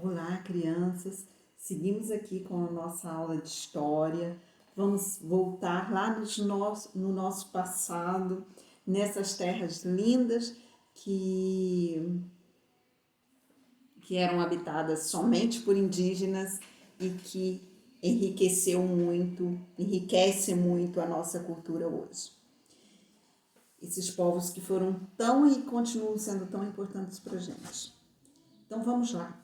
Olá, crianças! Seguimos aqui com a nossa aula de história. Vamos voltar lá no nosso passado, nessas terras lindas que eram habitadas somente por indígenas e que enriquece muito a nossa cultura hoje. Esses povos que foram tão e continuam sendo tão importantes para a gente. Então vamos lá.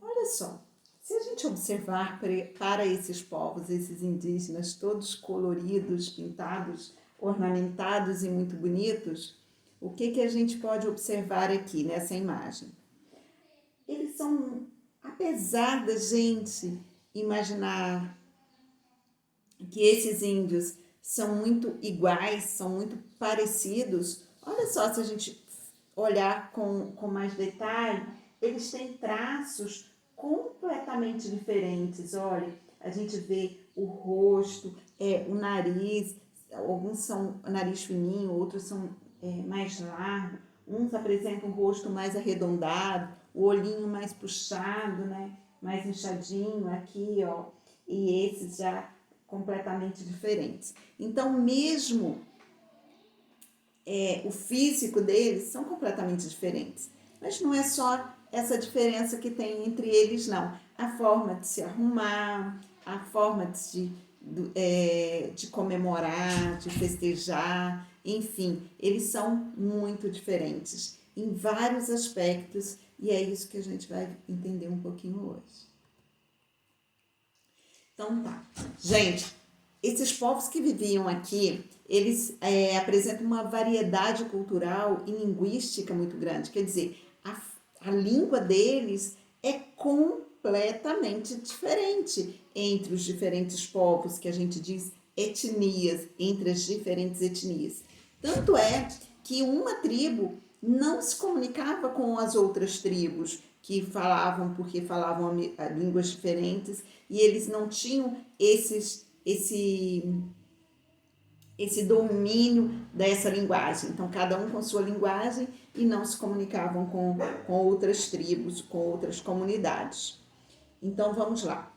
Olha só, se a gente observar para esses povos, esses indígenas, todos coloridos, pintados, ornamentados e muito bonitos, o que a gente pode observar aqui nessa imagem? Eles são, apesar da gente imaginar que esses índios são muito iguais, são muito parecidos, olha só, se a gente olhar com mais detalhe, eles têm traços completamente diferentes. Olha, a gente vê o rosto, o nariz, alguns são nariz fininho, outros são mais largo, uns apresentam o rosto mais arredondado, o olhinho mais puxado, né? Mais inchadinho aqui, ó, e esses já completamente diferentes. Então, mesmo o físico deles são completamente diferentes. Mas não é só essa diferença que tem entre eles, não. A forma de se arrumar, a forma de comemorar, de festejar, enfim, eles são muito diferentes em vários aspectos e é isso que a gente vai entender um pouquinho hoje. Então tá, gente, esses povos que viviam aqui, eles apresentam uma variedade cultural e linguística muito grande. Quer dizer, a língua deles é completamente diferente entre os diferentes povos, que a gente diz etnias, entre as diferentes etnias. Tanto é que uma tribo não se comunicava com as outras tribos que porque falavam línguas diferentes e eles não tinham esse domínio dessa linguagem. Então, cada um com sua linguagem e não se comunicavam com outras tribos, com outras comunidades. Então, vamos lá.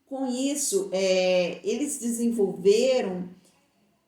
Com isso, eles desenvolveram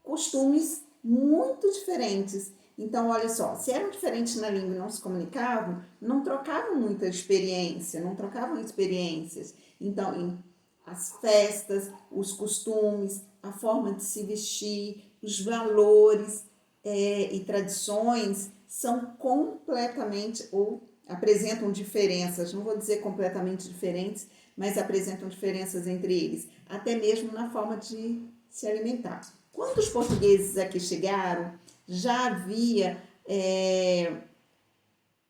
costumes muito diferentes. Então, olha só, se eram diferentes na língua e não se comunicavam, não trocavam muita experiência, não trocavam experiências. Então, as festas, os costumes, a forma de se vestir, os valores e tradições são completamente ou apresentam diferenças, não vou dizer completamente diferentes, mas apresentam diferenças entre eles, até mesmo na forma de se alimentar. Quando os portugueses aqui chegaram, já havia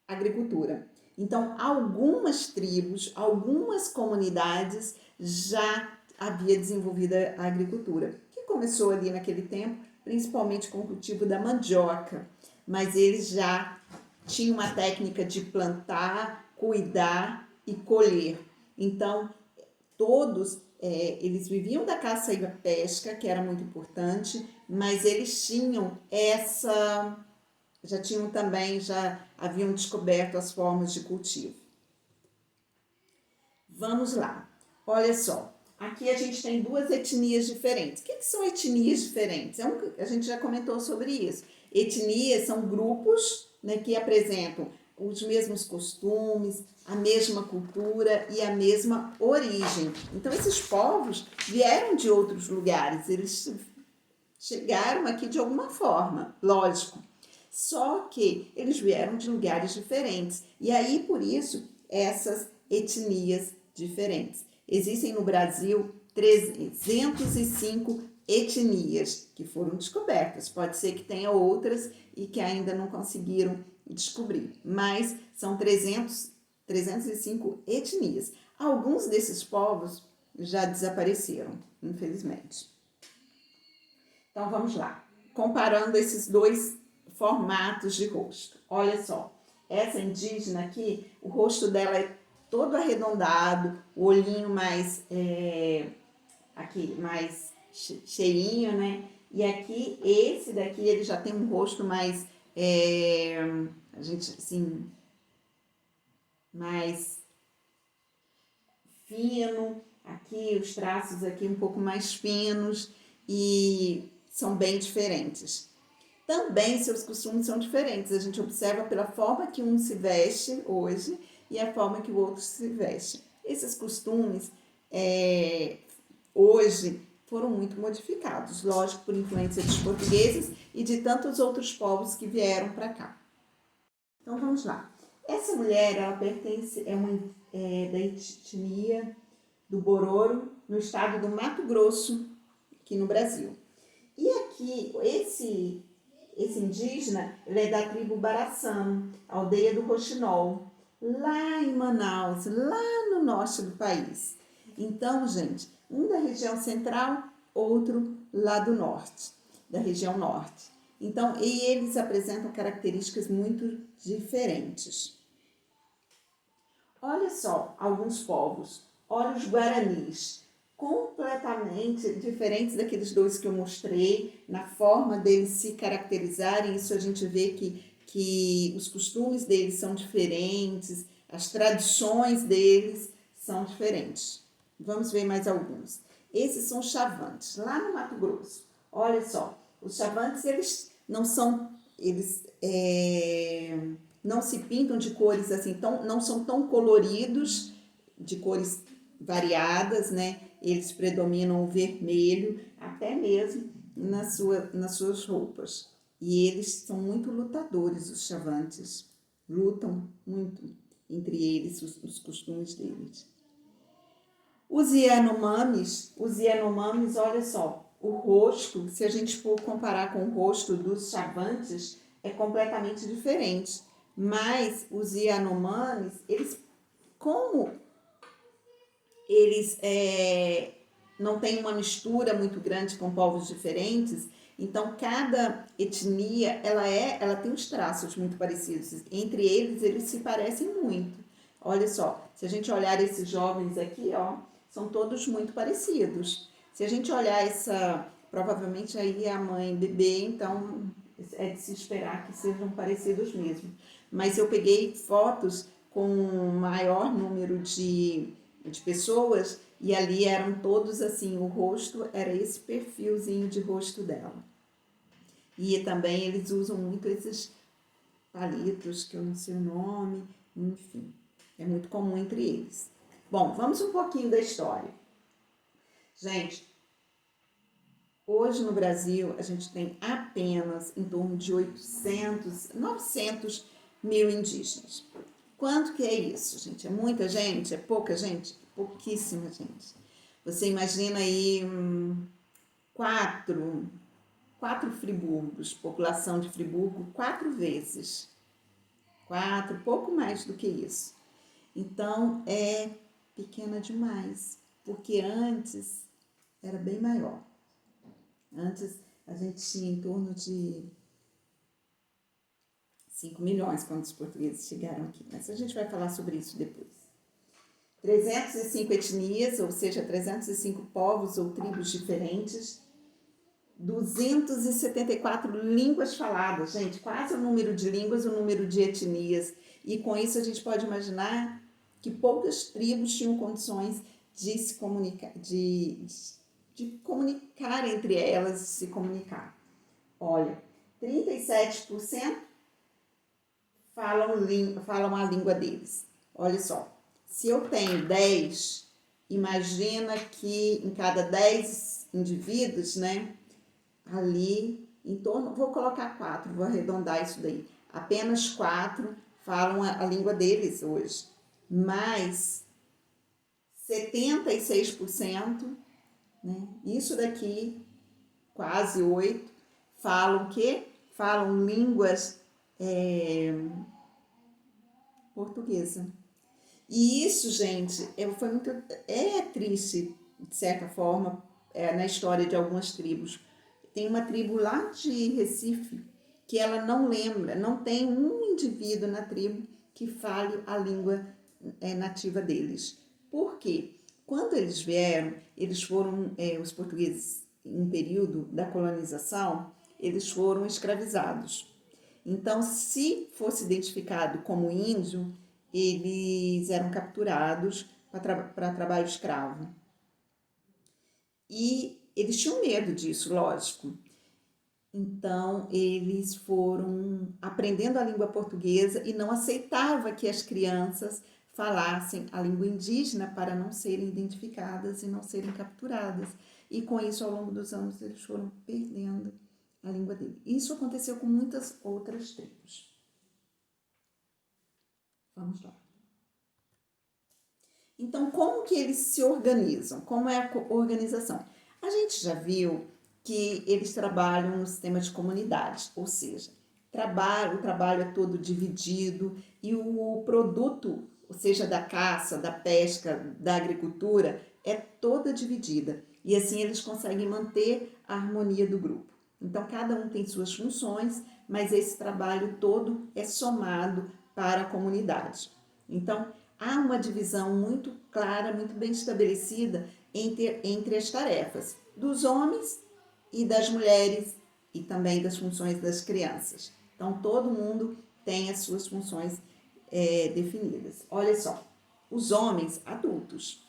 agricultura. Então, algumas tribos, algumas comunidades já havia desenvolvido a agricultura, que começou ali naquele tempo, principalmente com o cultivo da mandioca, mas eles já tinham uma técnica de plantar, cuidar e colher. Então, todos eles viviam da caça e da pesca, que era muito importante, mas eles tinham já haviam descoberto as formas de cultivo. Vamos lá, olha só, aqui a gente tem duas etnias diferentes. O que são etnias diferentes? A gente já comentou sobre isso. Etnias são grupos, né, que apresentam os mesmos costumes, a mesma cultura e a mesma origem. Então, esses povos vieram de outros lugares, eles chegaram aqui de alguma forma, lógico. Só que eles vieram de lugares diferentes. E aí, por isso, essas etnias diferentes. Existem no Brasil 305 etnias que foram descobertas. Pode ser que tenha outras e que ainda não conseguiram descobrir, mas são 305 etnias. Alguns desses povos já desapareceram, infelizmente. Então, vamos lá. Comparando esses dois formatos de rosto. Olha só, essa indígena aqui, o rosto dela é todo arredondado, o olhinho mais mais cheinho, né? E aqui, esse daqui, ele já tem um rosto mais, a gente, assim, mais fino, aqui os traços aqui um pouco mais finos e são bem diferentes. Também seus costumes são diferentes, a gente observa pela forma que um se veste hoje e a forma que o outro se veste. Esses costumes hoje foram muito modificados, lógico, por influência dos portugueses e de tantos outros povos que vieram para cá. Então vamos lá. Essa mulher, ela pertence, da etnia do Bororo, no estado do Mato Grosso, aqui no Brasil. E aqui, esse indígena, ele é da tribo Baraçano, aldeia do Roxinol, lá em Manaus, lá no norte do país. Então, gente, um da região central, outro lá do norte, da região norte. Então, e eles apresentam características muito diferentes. Olha só alguns povos. Olha os guaranis, completamente diferentes daqueles dois que eu mostrei, na forma deles se caracterizarem. Isso a gente vê que os costumes deles são diferentes, as tradições deles são diferentes. Vamos ver mais alguns. Esses são os chavantes, lá no Mato Grosso. Olha só, os chavantes, eles não se pintam de cores assim, não são tão coloridos, de cores variadas, né? Eles predominam o vermelho, até mesmo nas suas roupas. E eles são muito lutadores, os chavantes. Lutam muito entre eles, os costumes deles. Os Yanomamis, olha só, o rosto, se a gente for comparar com o rosto dos chavantes, é completamente diferente. Mas os Yanomamis, como eles não têm uma mistura muito grande com povos diferentes, então cada etnia ela tem uns traços muito parecidos. Entre eles se parecem muito. Olha só, se a gente olhar esses jovens aqui, ó, são todos muito parecidos. Se a gente olhar provavelmente aí é a mãe e bebê, então é de se esperar que sejam parecidos mesmo. Mas eu peguei fotos com um maior número de pessoas e ali eram todos assim, o rosto era esse perfilzinho de rosto dela. E também eles usam muito esses palitos, que eu não sei o nome, enfim, é muito comum entre eles. Bom, vamos um pouquinho da história. Gente, hoje no Brasil a gente tem apenas em torno de 900 mil indígenas. Quanto que é isso, gente? É muita gente? É pouca gente? Pouquíssima gente. Você imagina aí quatro Friburgos, população de Friburgo, 4 vezes. 4, pouco mais do que isso. Então, é pequena demais, porque antes era bem maior. Antes a gente tinha em torno de 5 milhões quando os portugueses chegaram aqui, mas a gente vai falar sobre isso depois. 305 etnias, ou seja, 305 povos ou tribos diferentes, 274 línguas faladas, gente, quase o número de línguas, o número de etnias, e com isso a gente pode imaginar que poucas tribos tinham condições de se comunicar, de comunicar entre elas, de se comunicar. Olha, 37% falam a língua deles. Olha só, se eu tenho 10, imagina que em cada 10 indivíduos, né, ali em torno, vou colocar 4, vou arredondar isso daí, apenas 4 falam a língua deles hoje, mas 76%, né, isso daqui, quase 8, falam o quê? Falam línguas portuguesa. E isso, gente, foi muito triste, de certa forma, na história de algumas tribos. Tem uma tribo lá de Recife que ela não lembra, não tem um indivíduo na tribo que fale a língua nativa deles. Por quê? Quando eles vieram, eles foram, os portugueses, em um período da colonização, eles foram escravizados. Então, se fosse identificado como índio, eles eram capturados para trabalho escravo. E eles tinham medo disso, lógico. Então, eles foram aprendendo a língua portuguesa e não aceitava que as crianças falassem a língua indígena para não serem identificadas e não serem capturadas. E com isso, ao longo dos anos, eles foram perdendo a língua dele. Isso aconteceu com muitas outras tribos. Vamos lá. Então, como que eles se organizam? Como é a organização? A gente já viu que eles trabalham no sistema de comunidades, ou seja, o trabalho é todo dividido e o produto, ou seja, da caça, da pesca, da agricultura, é toda dividida. E assim eles conseguem manter a harmonia do grupo. Então, cada um tem suas funções, mas esse trabalho todo é somado para a comunidade. Então, há uma divisão muito clara, muito bem estabelecida entre as tarefas dos homens e das mulheres e também das funções das crianças. Então, todo mundo tem as suas funções definidas. Olha só, os homens adultos,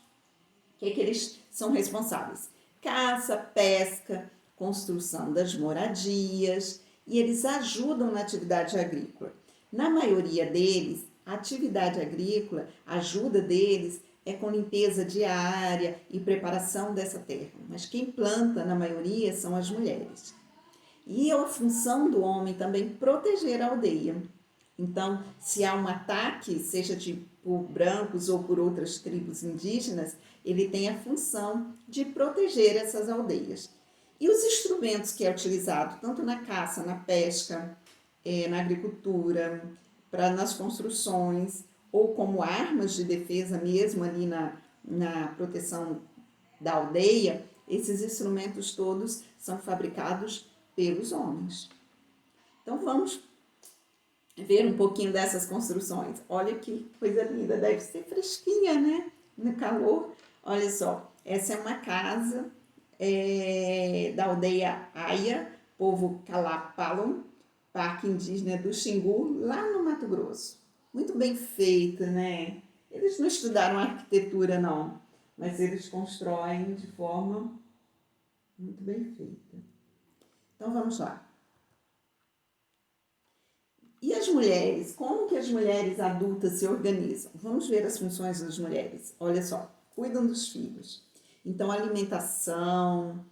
o que eles são responsáveis? Caça, pesca, construção das moradias, e eles ajudam na atividade agrícola. Na maioria deles, a atividade agrícola, a ajuda deles é com limpeza diária e preparação dessa terra, mas quem planta, na maioria, são as mulheres. E a função do homem também proteger a aldeia. Então, se há um ataque, seja por brancos ou por outras tribos indígenas, ele tem a função de proteger essas aldeias. E os instrumentos que é utilizado, tanto na caça, na pesca, na agricultura, nas construções, ou como armas de defesa mesmo ali na proteção da aldeia, esses instrumentos todos são fabricados pelos homens. Então vamos ver um pouquinho dessas construções. Olha que coisa linda, deve ser fresquinha, né? No calor. Olha só, essa é uma casa da aldeia Aia, povo Calapalon, Parque Indígena do Xingu, lá no Mato Grosso. Muito bem feita, né? Eles não estudaram arquitetura, não, mas eles constroem de forma muito bem feita. Então vamos lá. E as mulheres? Como que as mulheres adultas se organizam? Vamos ver as funções das mulheres. Olha só, cuidam dos filhos. Então, alimentação,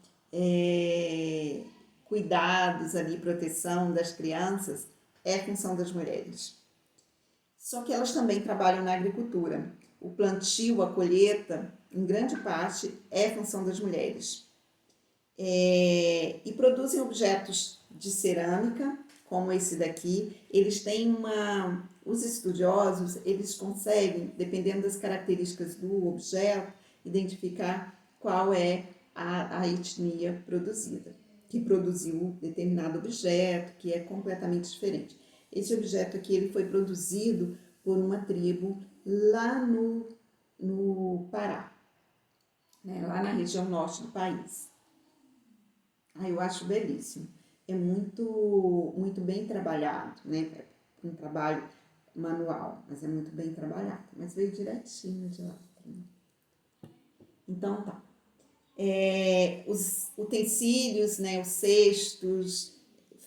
cuidados ali, proteção das crianças, é função das mulheres. Só que elas também trabalham na agricultura. O plantio, a colheita, em grande parte, é função das mulheres. E produzem objetos de cerâmica, como esse daqui. Eles têm os estudiosos, eles conseguem, dependendo das características do objeto, identificar qual é a etnia produzida, que produziu determinado objeto, que é completamente diferente. Esse objeto aqui ele foi produzido por uma tribo lá no Pará, né, lá na região norte do país. Eu acho belíssimo. É muito, muito bem trabalhado, né? Um trabalho manual, mas é muito bem trabalhado. Mas veio direitinho de lá. Então, tá. Os utensílios, né? Os cestos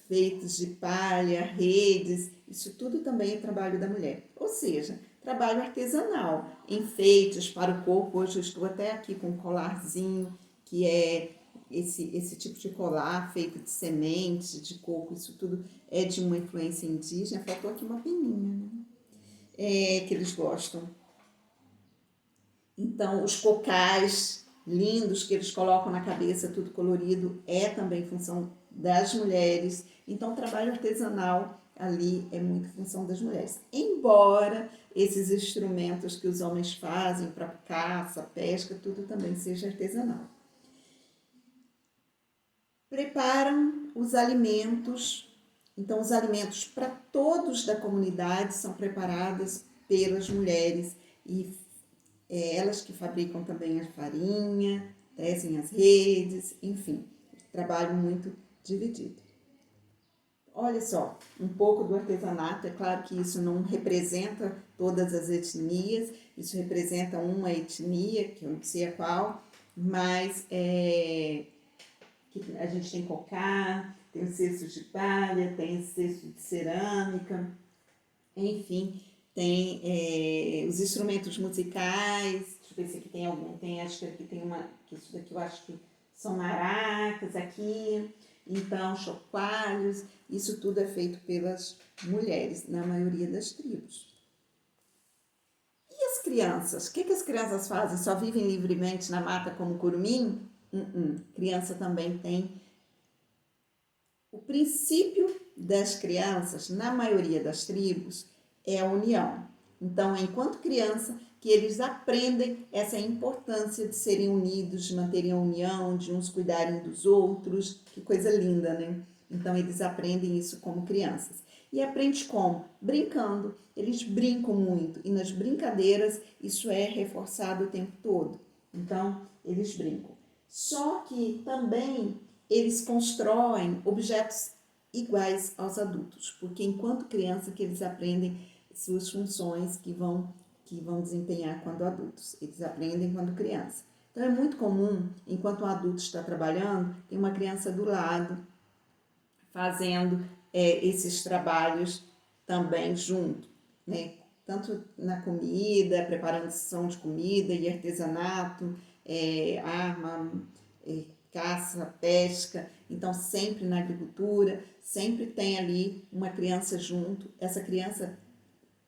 feitos de palha, redes, isso tudo também é trabalho da mulher. Ou seja, trabalho artesanal, enfeites para o corpo. Hoje eu estou até aqui com um colarzinho, que é esse tipo de colar feito de semente, de coco, isso tudo é de uma influência indígena. Faltou aqui uma peninha, né? Que eles gostam. Então, os cocais lindos que eles colocam na cabeça, tudo colorido, é também função das mulheres. Então, o trabalho artesanal ali é muito função das mulheres. Embora esses instrumentos que os homens fazem para caça, pesca, tudo também seja artesanal. Preparam os alimentos. Então, os alimentos para todos da comunidade são preparados pelas mulheres e elas que fabricam também a farinha, tecem as redes, enfim, trabalho muito dividido. Olha só, um pouco do artesanato, é claro que isso não representa todas as etnias, isso representa uma etnia, que eu não sei a qual, mas que a gente tem cocá, tem os cestos de palha, tem cesto de cerâmica, enfim, tem os instrumentos musicais, deixa eu ver se aqui tem algum, tem, acho que aqui tem uma, que isso daqui eu acho que são maracas aqui, então chocalhos, isso tudo é feito pelas mulheres, na maioria das tribos. E as crianças? O que as crianças fazem? Só vivem livremente na mata como curumim? Criança também tem. O princípio das crianças, na maioria das tribos, é a união. Então, enquanto criança, que eles aprendem essa importância de serem unidos, de manterem a união, de uns cuidarem dos outros. Que coisa linda, né? Então, eles aprendem isso como crianças. E aprende como? Brincando. Eles brincam muito e nas brincadeiras isso é reforçado o tempo todo. Então, eles brincam. Só que também eles constroem objetos iguais aos adultos, porque enquanto criança que eles aprendem suas funções que vão desempenhar quando adultos. Eles aprendem quando criança. Então é muito comum, enquanto um adulto está trabalhando, tem uma criança do lado fazendo esses trabalhos também junto, né? Tanto na comida, preparação de comida e artesanato, arma, caça, pesca. Então, sempre na agricultura, sempre tem ali uma criança junto. Essa criança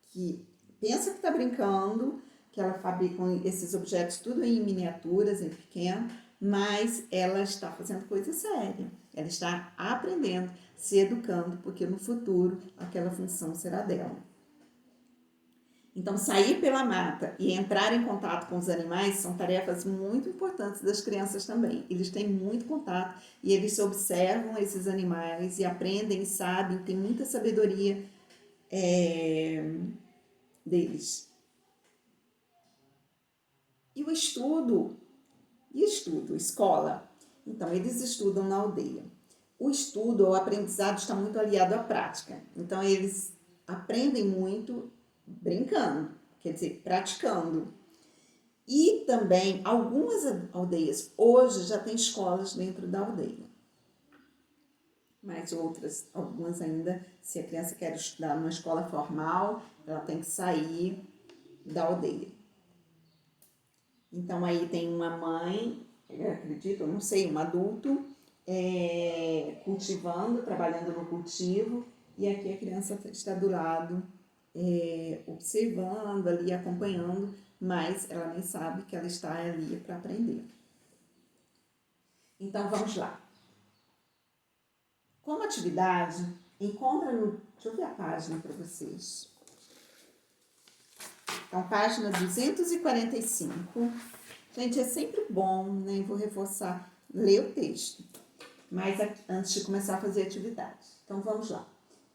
que pensa que está brincando, que ela fabrica esses objetos tudo em miniaturas, em pequeno, mas ela está fazendo coisa séria. Ela está aprendendo, se educando, porque no futuro aquela função será dela. Então, sair pela mata e entrar em contato com os animais são tarefas muito importantes das crianças também. Eles têm muito contato e eles observam esses animais e aprendem, sabem, têm muita sabedoria deles. E o estudo? Escola. Então, eles estudam na aldeia. O estudo, o aprendizado está muito aliado à prática. Então, eles aprendem muito brincando, quer dizer, praticando. E também, algumas aldeias hoje já têm escolas dentro da aldeia. Mas outras, algumas ainda, se a criança quer estudar numa escola formal, ela tem que sair da aldeia. Então, aí tem uma mãe, eu acredito, eu não sei, um adulto, cultivando, trabalhando no cultivo, e aqui a criança está do lado, observando ali, acompanhando, mas ela nem sabe que ela está ali para aprender. Então, vamos lá. Como atividade, encontra no... Deixa eu ver a página para vocês. Então, página 245. Gente, é sempre bom, né? Vou reforçar, ler o texto. Mas antes de começar a fazer atividade. Então, vamos lá.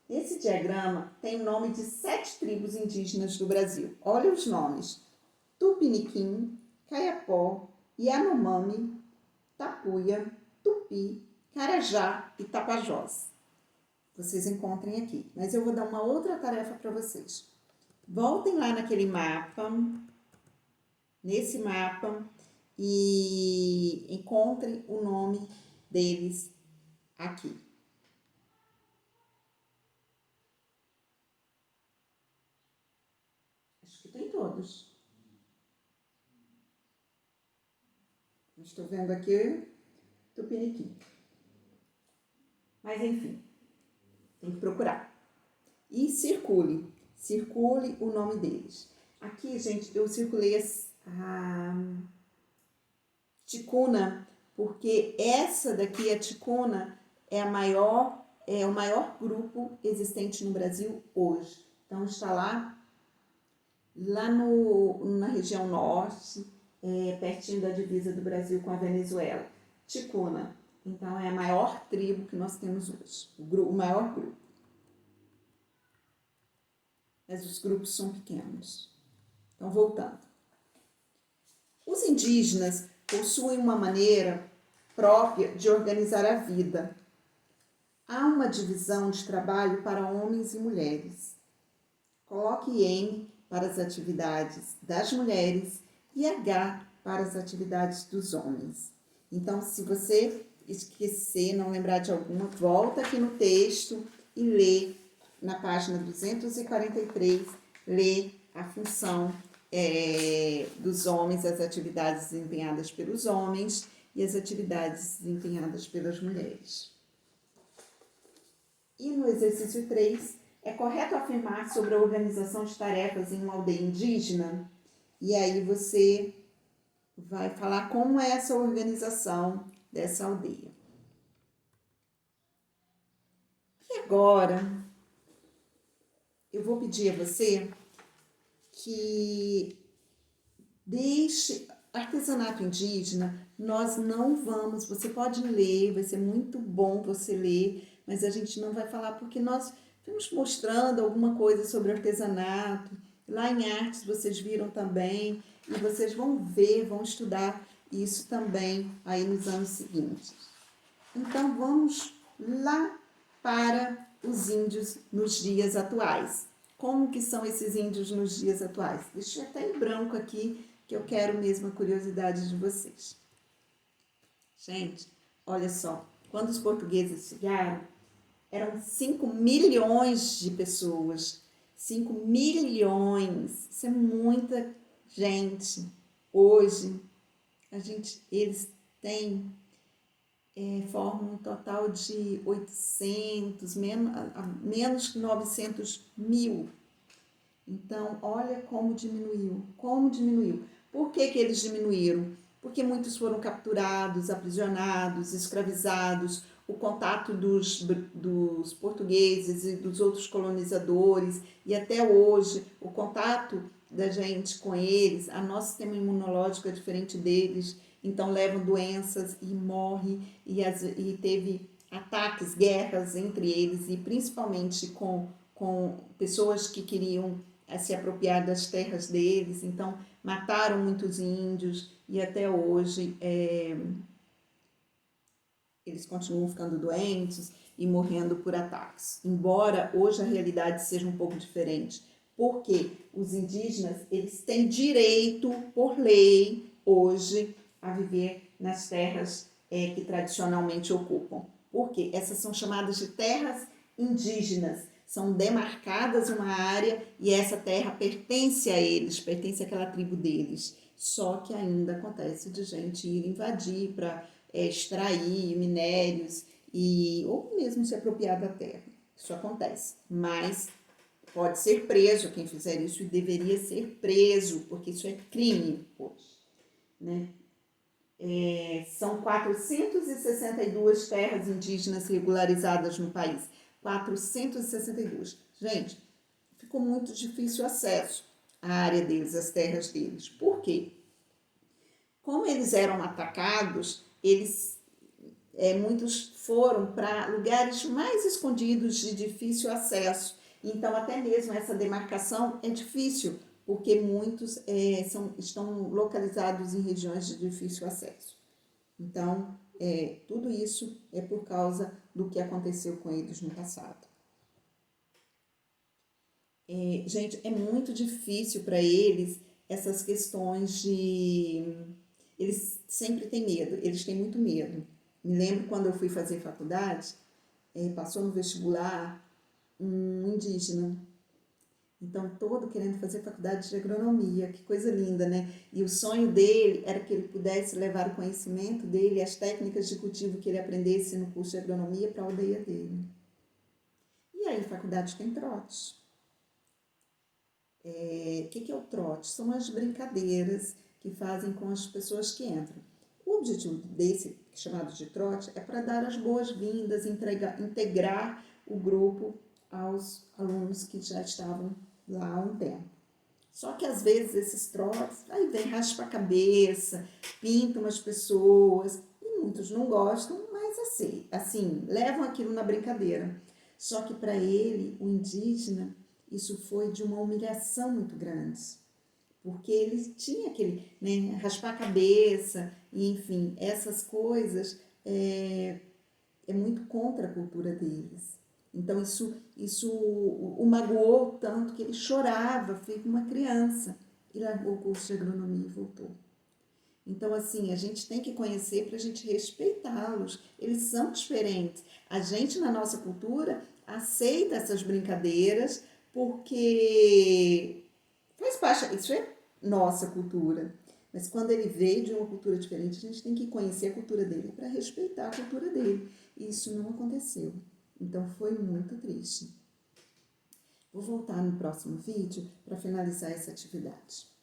Nesse diagrama tem o nome de 7 tribos indígenas do Brasil. Olha os nomes. Tupiniquim, Caiapó, Yanomami, Tapuia, Tupi, Carajá e Tapajós. Vocês encontrem aqui. Mas eu vou dar uma outra tarefa para vocês. Voltem lá naquele mapa, nesse mapa, e encontrem o nome deles aqui. Acho que tem todos. Estou vendo aqui Tupiniquim. Mas enfim, tem que procurar. E circule o nome deles. Aqui, gente, eu circulei a ticuna, porque essa daqui, a ticuna, é o maior grupo existente no Brasil hoje. Então, está lá na região norte, pertinho da divisa do Brasil com a Venezuela. Ticuna. Então, é a maior tribo que nós temos hoje, o maior grupo. Mas os grupos são pequenos. Então, voltando. Os indígenas possuem uma maneira própria de organizar a vida. há uma divisão de trabalho para homens e mulheres. Coloque M para as atividades das mulheres e H para as atividades dos homens. Então, se você esquecer, não lembrar de alguma, volta aqui no texto e lê na página 243, lê a função dos homens, as atividades desempenhadas pelos homens e as atividades desempenhadas pelas mulheres. E no exercício 3, é correto afirmar sobre a organização de tarefas em uma aldeia indígena? E aí você vai falar como é essa organização dessa aldeia. E agora, eu vou pedir a você que deixe artesanato indígena, nós não vamos, você pode ler, vai ser muito bom você ler, mas a gente não vai falar porque nós estamos mostrando alguma coisa sobre artesanato. Lá em artes vocês viram também e vocês vão ver, vão estudar isso também aí nos anos seguintes. Então vamos lá para os índios nos dias atuais. Como que são esses índios nos dias atuais? Deixa eu até em branco aqui, que eu quero mesmo a curiosidade de vocês. Gente, olha só, quando os portugueses chegaram, eram 5 milhões de pessoas. 5 milhões, isso é muita gente. Hoje, eles têm, formam um total de 800, menos que 900 mil. Então, olha como diminuiu. Por que eles diminuíram? Porque muitos foram capturados, aprisionados, escravizados, o contato dos portugueses e dos outros colonizadores, e até hoje, o contato da gente com eles, a nosso sistema imunológico é diferente deles, então levam doenças e morrem, e teve ataques, guerras entre eles, e principalmente com pessoas que queriam se apropriar das terras deles, então mataram muitos índios e até hoje eles continuam ficando doentes e morrendo por ataques. Embora hoje a realidade seja um pouco diferente, porque os indígenas eles têm direito por lei hoje a viver nas terras que tradicionalmente ocupam. Porque essas são chamadas de terras indígenas. São demarcadas uma área e essa terra pertence a eles, pertence àquela tribo deles. Só que ainda acontece de gente ir invadir para extrair minérios ou mesmo se apropriar da terra. Isso acontece, mas pode ser preso quem fizer isso e deveria ser preso, porque isso é crime hoje, né? São 462 terras indígenas regularizadas no país. 462. Gente, ficou muito difícil o acesso à área deles, às terras deles. Por quê? Como eles eram atacados, muitos foram para lugares mais escondidos de difícil acesso. Então, até mesmo essa demarcação é difícil, porque muitos estão localizados em regiões de difícil acesso. Então, tudo isso é por causa do que aconteceu com eles no passado. Gente, é muito difícil para eles essas questões de... Eles sempre têm medo, eles têm muito medo. Me lembro quando eu fui fazer faculdade, passou no vestibular um indígena. Então, todo querendo fazer faculdade de agronomia, que coisa linda, né? E o sonho dele era que ele pudesse levar o conhecimento dele, as técnicas de cultivo que ele aprendesse no curso de agronomia para a aldeia dele. E aí, faculdade tem trote. O que é o trote? São as brincadeiras que fazem com as pessoas que entram. O objetivo desse, chamado de trote, é para dar as boas-vindas, integrar o grupo aos alunos que já estavam lá há um tempo. Só que às vezes esses trotes, aí vem raspa a cabeça, pintam as pessoas, e muitos não gostam, mas assim, levam aquilo na brincadeira. Só que para ele, o indígena, isso foi de uma humilhação muito grande. Porque ele tinha aquele, né, raspar a cabeça, e, enfim, essas coisas é muito contra a cultura deles. Então isso o magoou tanto que ele chorava, feito uma criança, e largou o curso de agronomia e voltou. Então, assim, a gente tem que conhecer para a gente respeitá-los. Eles são diferentes. A gente, na nossa cultura, aceita essas brincadeiras porque faz parte, isso é nossa cultura. Mas quando ele veio de uma cultura diferente, a gente tem que conhecer a cultura dele para respeitar a cultura dele. E isso não aconteceu. Então, foi muito triste. Vou voltar no próximo vídeo para finalizar essa atividade.